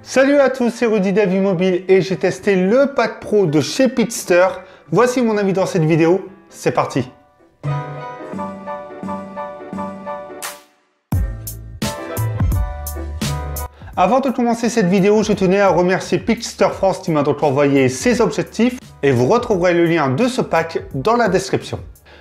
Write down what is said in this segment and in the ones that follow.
Salut à tous, c'est Rudy d'Avis Mobile et j'ai testé le pack pro de chez Pitster. Voici mon avis dans cette vidéo, c'est parti. Avant de commencer cette vidéo, je tenais à remercier Pitster France qui m'a donc envoyé ses objectifs et vous retrouverez le lien de ce pack dans la description.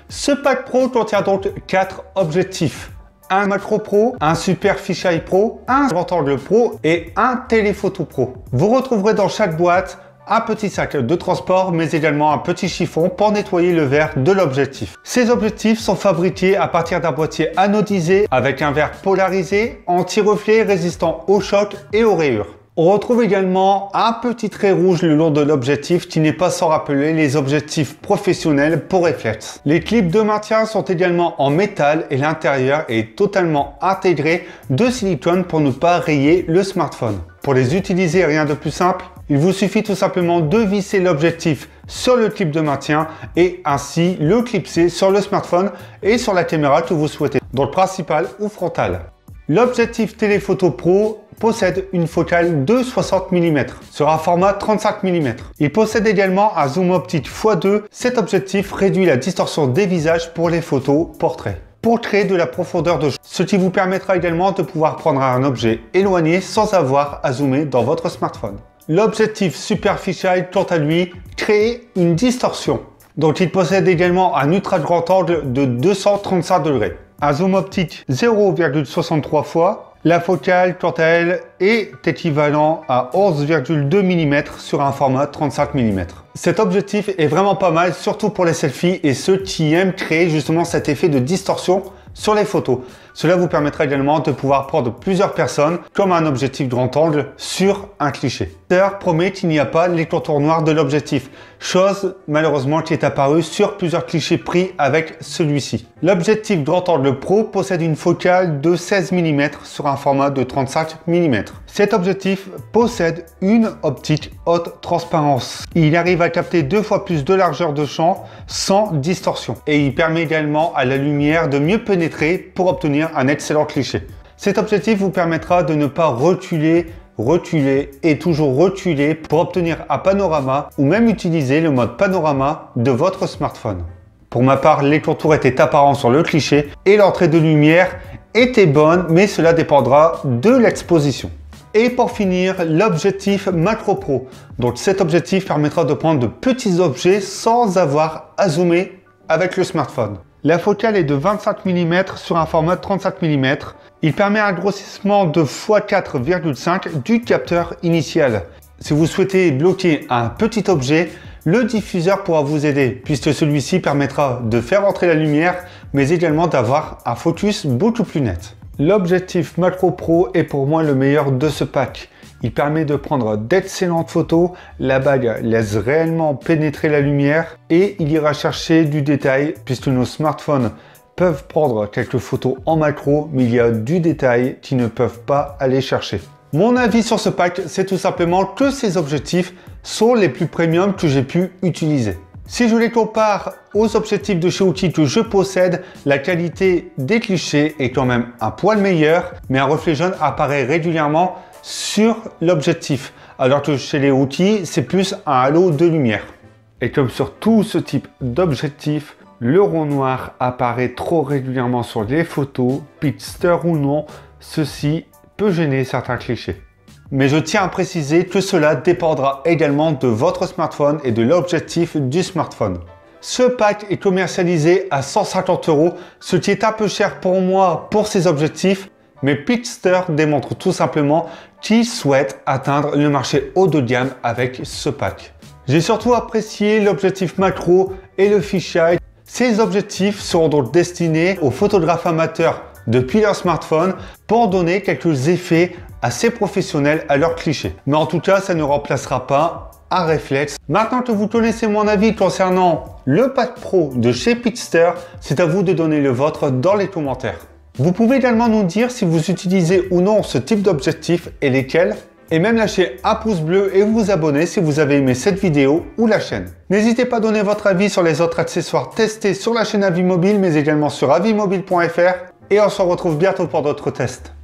Ce pack pro contient donc 4 objectifs. Un macro pro, un super fisheye pro, un grand angle pro et un téléphoto pro. Vous retrouverez dans chaque boîte un petit sac de transport mais également un petit chiffon pour nettoyer le verre de l'objectif. Ces objectifs sont fabriqués à partir d'un boîtier anodisé avec un verre polarisé, anti-reflet, résistant au choc et aux rayures. On retrouve également un petit trait rouge le long de l'objectif qui n'est pas sans rappeler les objectifs professionnels pour réflexe. Les clips de maintien sont également en métal et l'intérieur est totalement intégré de silicone pour ne pas rayer le smartphone. Pour les utiliser, rien de plus simple, il vous suffit tout simplement de visser l'objectif sur le clip de maintien et ainsi le clipser sur le smartphone et sur la caméra que vous souhaitez, donc principale ou frontale. L'objectif téléphoto pro possède une focale de 60 mm sur un format 35 mm. Il possède également un zoom optique x2. Cet objectif réduit la distorsion des visages pour les photos portraits, pour créer de la profondeur de champ, ce qui vous permettra également de pouvoir prendre un objet éloigné sans avoir à zoomer dans votre smartphone. L'objectif Super Fisheye, quant à lui, crée une distorsion. Donc il possède également un ultra grand angle de 235 degrés. Un zoom optique 0,63 fois. La focale, quant à elle, est équivalent à 11,2 mm sur un format 35 mm. Cet objectif est vraiment pas mal, surtout pour les selfies et ceux qui aiment créer justement cet effet de distorsion sur les photos. Cela vous permettra également de pouvoir prendre plusieurs personnes comme un objectif grand angle sur un cliché. D'ailleurs, promet qu'il n'y a pas les contours noirs de l'objectif, chose malheureusement qui est apparue sur plusieurs clichés pris avec celui-ci. L'objectif grand angle pro possède une focale de 16 mm sur un format de 35 mm. Cet objectif possède une optique haute transparence. Il arrive à capter 2 fois plus de largeur de champ sans distorsion et il permet également à la lumière de mieux pénétrer pour obtenir un excellent cliché. Cet objectif vous permettra de ne pas reculer et toujours reculer pour obtenir un panorama ou même utiliser le mode panorama de votre smartphone. Pour ma part, les contours étaient apparents sur le cliché et l'entrée de lumière était bonne, mais cela dépendra de l'exposition. Et pour finir, l'objectif macro pro. Donc cet objectif permettra de prendre de petits objets sans avoir à zoomer avec le smartphone. La focale est de 25 mm sur un format 35 mm. Il permet un grossissement de x4,5 du capteur initial. Si vous souhaitez bloquer un petit objet, le diffuseur pourra vous aider puisque celui-ci permettra de faire entrer la lumière mais également d'avoir un focus beaucoup plus net. L'objectif macro pro est pour moi le meilleur de ce pack. Il permet de prendre d'excellentes photos, la bague laisse réellement pénétrer la lumière et il ira chercher du détail puisque nos smartphones peuvent prendre quelques photos en macro mais il y a du détail qu'ils ne peuvent pas aller chercher. Mon avis sur ce pack, c'est tout simplement que ces objectifs sont les plus premium que j'ai pu utiliser. Si je les compare aux objectifs de chez Outil que je possède, la qualité des clichés est quand même un poil meilleure, mais un reflet jaune apparaît régulièrement sur l'objectif, alors que chez les outils, c'est plus un halo de lumière. Et comme sur tout ce type d'objectif, le rond noir apparaît trop régulièrement sur les photos, Pitster ou non, ceci peut gêner certains clichés. Mais je tiens à préciser que cela dépendra également de votre smartphone et de l'objectif du smartphone. Ce pack est commercialisé à 150 €, ce qui est un peu cher pour moi pour ces objectifs, mais Pitster démontre tout simplement qu'il souhaite atteindre le marché haut de gamme avec ce pack. J'ai surtout apprécié l'objectif macro et le fisheye. Ces objectifs seront donc destinés aux photographes amateurs depuis leur smartphone pour donner quelques effets assez professionnels à leurs clichés. Mais en tout cas, ça ne remplacera pas un réflexe. Maintenant que vous connaissez mon avis concernant le pack pro de chez Pitster, c'est à vous de donner le vôtre dans les commentaires. Vous pouvez également nous dire si vous utilisez ou non ce type d'objectif et lesquels. Et même lâcher un pouce bleu et vous abonner si vous avez aimé cette vidéo ou la chaîne. N'hésitez pas à donner votre avis sur les autres accessoires testés sur la chaîne Avis Mobile, mais également sur avimobile.fr. Et on se retrouve bientôt pour d'autres tests.